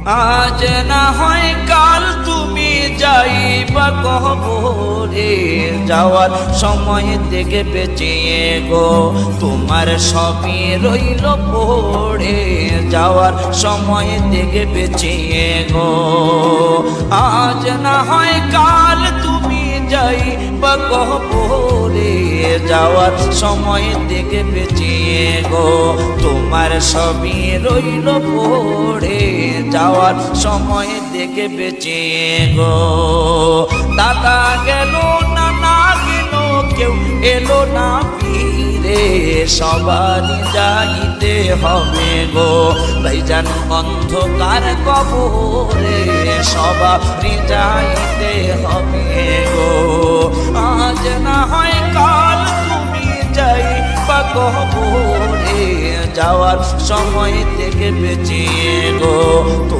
আজ না হয় কাল তুমি যাইবা কবরে, যাওয়ার সময় থেকে বেঁচিয়ে গো তোমার সবই রইল পড়ে, যাওয়ার সময় থেকে বেঁচিয়ে গো। আজ না হয় কাল তুমি যাইবা কবরে, যাওয়ার সময় থেকে বেঁচিয়ে গো তোমার সবই রইল পড়ে, যাওয়ার সময় দেখে বেঁচিয়ে গো। দাদা গেল নানা গেল কেউ এলো না ফিরে, সবারই যাইতে হবে গো ভাইজান অন্ধকার কবরে, সবারই যাইতে হবে গো। আজ না হয় কাল তুমি যাইবা কবরে, যাওয়ার সময় থেকে বেঁচিয়ে গো।